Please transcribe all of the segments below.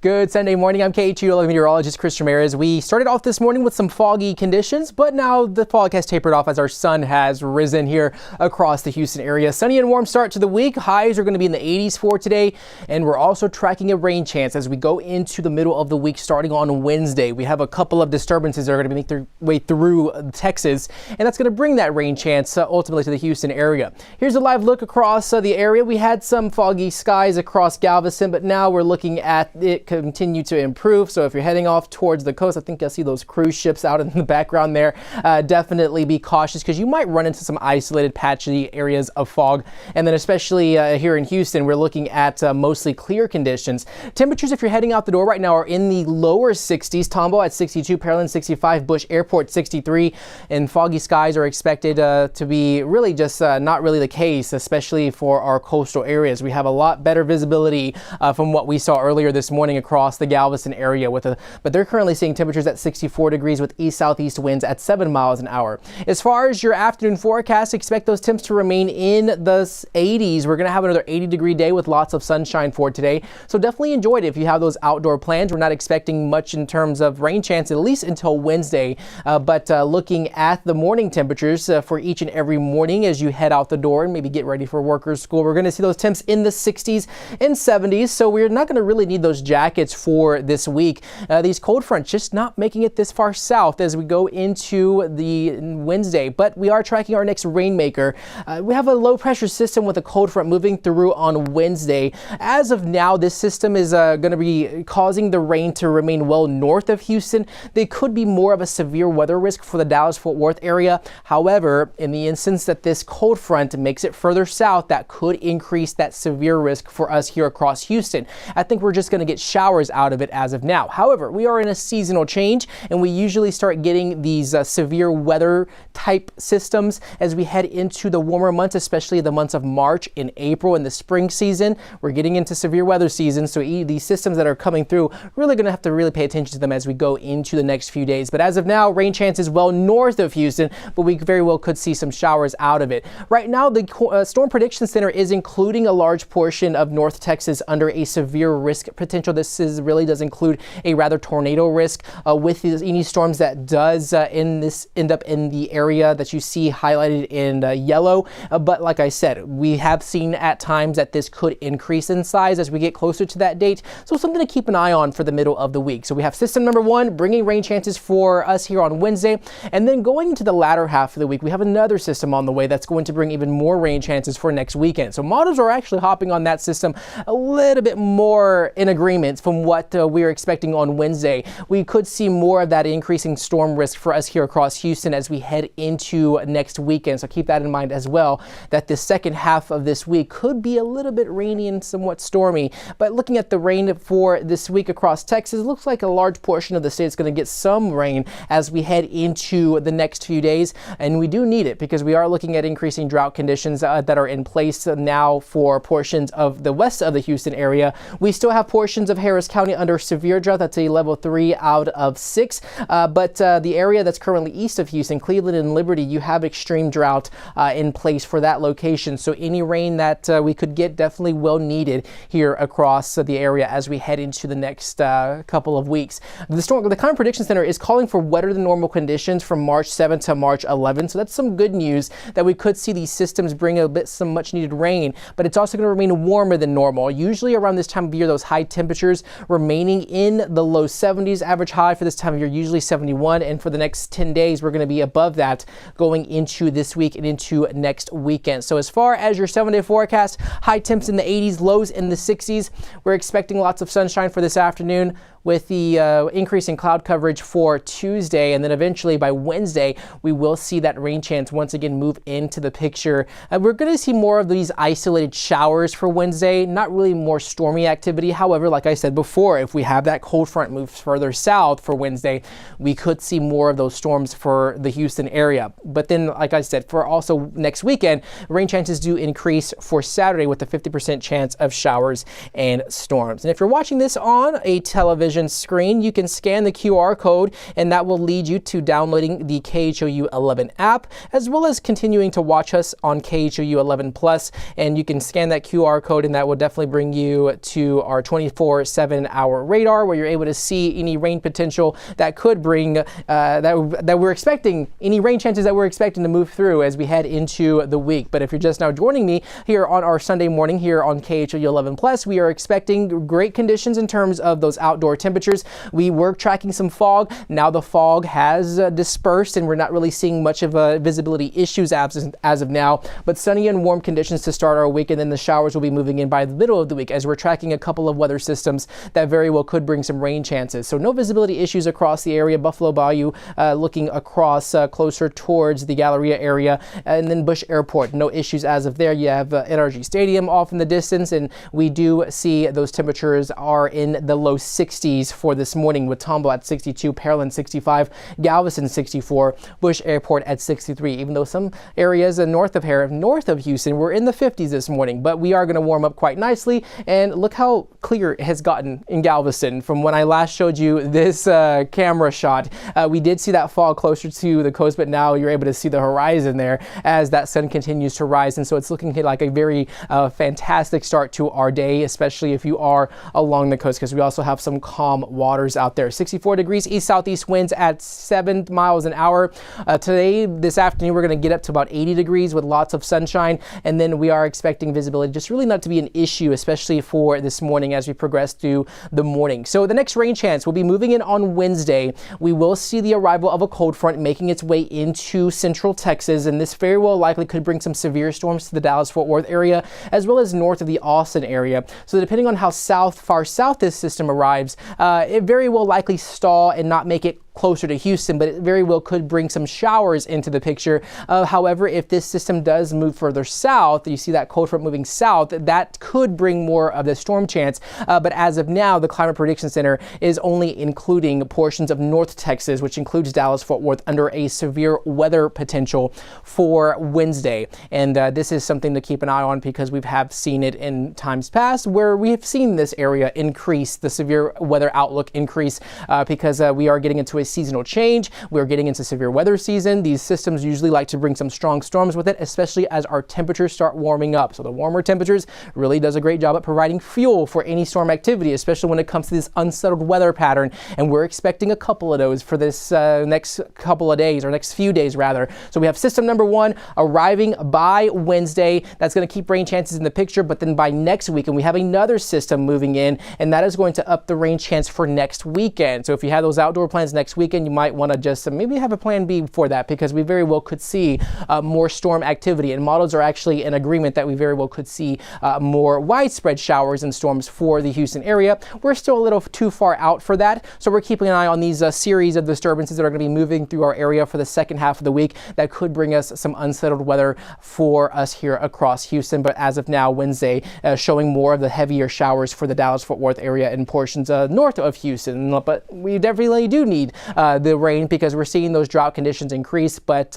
Good Sunday morning. I'm KHOU meteorologist Ramirez. We started off this morning with some foggy conditions, but now the fog has tapered off as our sun has risen here across the Houston area. Sunny and warm start to the week. Highs are going to be in the 80s for today, and we're also tracking a rain chance as we go into the middle of the week starting on Wednesday. We have a couple of disturbances that are going to make their way through Texas, and that's going to bring that rain chance ultimately to the Houston area. Here's a live look across the area. We had some foggy skies across Galveston, but now we're looking at it continue to improve. So if you're heading off towards the coast, I think I see those cruise ships out in the background there. Definitely be cautious because you might run into some isolated patchy areas of fog. And then especially here in Houston, we're looking at mostly clear conditions. Temperatures, if you're heading out the door right now, are in the lower 60s. Tomball at 62, Pearland 65, Bush Airport 63, and foggy skies are expected to be really just not really the case, especially for our coastal areas. We have a lot better visibility from what we saw earlier this morning across the Galveston area but they're currently seeing temperatures at 64 degrees with east-southeast winds at 7 miles an hour. As far as your afternoon forecast, expect those temps to remain in the 80s. We're going to have another 80-degree day with lots of sunshine for today. So definitely enjoy it if you have those outdoor plans. We're not expecting much in terms of rain chance, at least until Wednesday. But looking at the morning temperatures for each and every morning as you head out the door and maybe get ready for work or school, we're going to see those temps in the 60s and 70s. So we're not going to really need those jackets for this week. These cold fronts just not making it this far south as we go into the Wednesday, but we are tracking our next rainmaker. We have a low pressure system with a cold front moving through on Wednesday. As of now, this system is going to be causing the rain to remain well north of Houston. They could be more of a severe weather risk for the Dallas-Fort Worth area. However, in the instance that this cold front makes it further south, that could increase that severe risk for us here across Houston. I think we're just going to get showers out of it as of now. However, we are in a seasonal change, and we usually start getting these severe weather type systems as we head into the warmer months, especially the months of March and April in the spring season. We're getting into severe weather season, so these systems that are coming through, really going to have to really pay attention to them as we go into the next few days. But as of now, rain chances well north of Houston, but we very well could see some showers out of it. Right now, the Storm Prediction Center is including a large portion of North Texas under a severe risk potential. This really does include a rather tornado risk with any storms that does end up in the area that you see highlighted in yellow. But like I said, we have seen at times that this could increase in size as we get closer to that date. So something to keep an eye on for the middle of the week. So we have system number one bringing rain chances for us here on Wednesday. And then going into the latter half of the week, we have another system on the way that's going to bring even more rain chances for next weekend. So models are actually hopping on that system a little bit more in agreement from what we are expecting on Wednesday. We could see more of that increasing storm risk for us here across Houston as we head into next weekend. So keep that in mind as well, that the second half of this week could be a little bit rainy and somewhat stormy. But looking at the rain for this week across Texas, it looks like a large portion of the state is going to get some rain as we head into the next few days. And we do need it because we are looking at increasing drought conditions that are in place now for portions of the west of the Houston area. We still have portions of Harris County under severe drought. That's a level 3 out of 6. But the area that's currently east of Houston, Cleveland and Liberty, you have extreme drought in place for that location. So any rain that we could get definitely well needed here across the area as we head into the next couple of weeks. The Climate Prediction Center is calling for wetter than normal conditions from March 7th to March 11th. So that's some good news that we could see these systems bring some much needed rain, but it's also going to remain warmer than normal. Usually around this time of year, those high temperatures remaining in the low 70s. Average high for this time of year usually 71, and for the next 10 days we're going to be above that going into this week and into next weekend. So as far as your 7-day forecast, high temps in the 80s, lows in the 60s. We're expecting lots of sunshine for this afternoon with the increase in cloud coverage for Tuesday, and then eventually by Wednesday we will see that rain chance once again move into the picture. We're going to see more of these isolated showers for Wednesday, not really more stormy activity. However, like I said before, if we have that cold front move further south for Wednesday, we could see more of those storms for the Houston area. But then, like I said, for also next weekend, rain chances do increase for Saturday with a 50% chance of showers and storms. And if you're watching this on a television television screen, you can scan the QR code, and that will lead you to downloading the KHOU 11 app, as well as continuing to watch us on KHOU 11 Plus. And you can scan that QR code, and that will definitely bring you to our 24/7 hour radar, where you're able to see any rain potential that could bring that we're expecting, any rain chances that we're expecting to move through as we head into the week. But if you're just now joining me here on our Sunday morning here on KHOU 11 Plus, we are expecting great conditions in terms of those outdoor temperatures. We were tracking some fog. Now the fog has dispersed, and we're not really seeing much of visibility issues as of now, but sunny and warm conditions to start our week, and then the showers will be moving in by the middle of the week as we're tracking a couple of weather systems that very well could bring some rain chances. So no visibility issues across the area. Buffalo Bayou looking across closer towards the Galleria area, and then Bush Airport, no issues as of there. You have NRG Stadium off in the distance, and we do see those temperatures are in the low 60s for this morning, with Tomball at 62, Pearland 65, Galveston 64, Bush Airport at 63, even though some areas north of Houston were in the 50s this morning. But we are going to warm up quite nicely, and look how clear it has gotten in Galveston from when I last showed you this camera shot. We did see that fog closer to the coast, but now you're able to see the horizon there as that sun continues to rise, and so it's looking like a very fantastic start to our day, especially if you are along the coast, because we also have some calm waters out there. 64 degrees, east-southeast winds at 7 miles an hour. This afternoon, we're going to get up to about 80 degrees with lots of sunshine, and then we are expecting visibility just really not to be an issue, especially for this morning as we progress through the morning. So the next rain chance will be moving in on Wednesday. We will see the arrival of a cold front making its way into central Texas, and this very well likely could bring some severe storms to the Dallas-Fort Worth area, as well as north of the Austin area. So depending on how far south this system arrives, it very well likely stall and not make it closer to Houston, but it very well could bring some showers into the picture. However, if this system does move further south, you see that cold front moving south, that could bring more of the storm chance. But as of now, the Climate Prediction Center is only including portions of North Texas, which includes Dallas-Fort Worth, under a severe weather potential for Wednesday. And this is something to keep an eye on, because we have seen it in times past where we have seen this area increase, the severe weather outlook increase, because we are getting into a seasonal change. We're getting into severe weather season. These systems usually like to bring some strong storms with it, especially as our temperatures start warming up. So the warmer temperatures really does a great job at providing fuel for any storm activity, especially when it comes to this unsettled weather pattern. And we're expecting a couple of those for this next couple of days, or next few days rather. So we have system number one arriving by Wednesday. That's going to keep rain chances in the picture, but then by next weekend we have another system moving in, and that is going to up the rain chance for next weekend. So if you have those outdoor plans next weekend, you might want to just maybe have a plan B for that, because we very well could see more storm activity, and models are actually in agreement that we very well could see more widespread showers and storms for the Houston area. We're still a little too far out for that, so we're keeping an eye on these series of disturbances that are going to be moving through our area for the second half of the week that could bring us some unsettled weather for us here across Houston. But as of now, Wednesday showing more of the heavier showers for the Dallas-Fort Worth area and portions north of Houston. But we definitely do need the rain, because we're seeing those drought conditions increase. But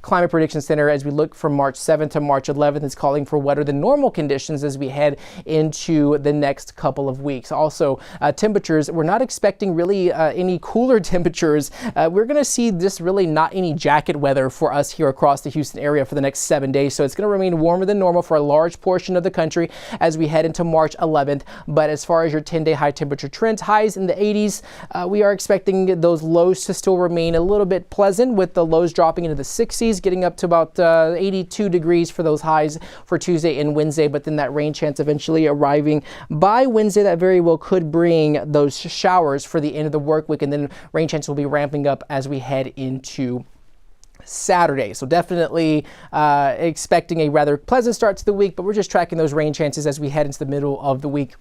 Climate Prediction Center, as we look from March 7th to March 11th, is calling for wetter than normal conditions as we head into the next couple of weeks. Also, temperatures, we're not expecting really any cooler temperatures. We're going to see just really not any jacket weather for us here across the Houston area for the next 7 days. So it's going to remain warmer than normal for a large portion of the country as we head into March 11th. But as far as your 10-day high temperature trends, highs in the 80s, we are expecting those lows to still remain a little bit pleasant, with the lows dropping into the 60s, getting up to about 82 degrees for those highs for Tuesday and Wednesday. But then that rain chance eventually arriving by Wednesday, that very well could bring those showers for the end of the work week, and then rain chance will be ramping up as we head into Saturday. So definitely expecting a rather pleasant start to the week, but we're just tracking those rain chances as we head into the middle of the week.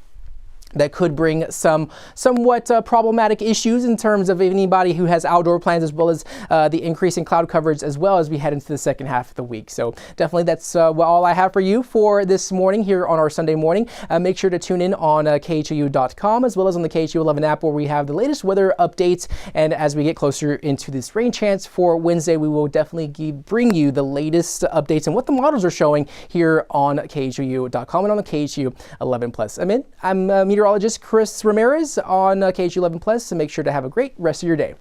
That could bring some somewhat problematic issues in terms of anybody who has outdoor plans, as well as the increase in cloud coverage as well as we head into the second half of the week. So definitely that's all I have for you for this morning here on our Sunday morning. Make sure to tune in on KHOU.com, as well as on the KHOU 11 app, where we have the latest weather updates. And as we get closer into this rain chance for Wednesday, we will definitely bring you the latest updates and what the models are showing here on KHOU.com and on the KHOU 11 Plus. I'm meteorologist meteorologist Chris Ramirez on KHOU 11 Plus, and make sure to have a great rest of your day.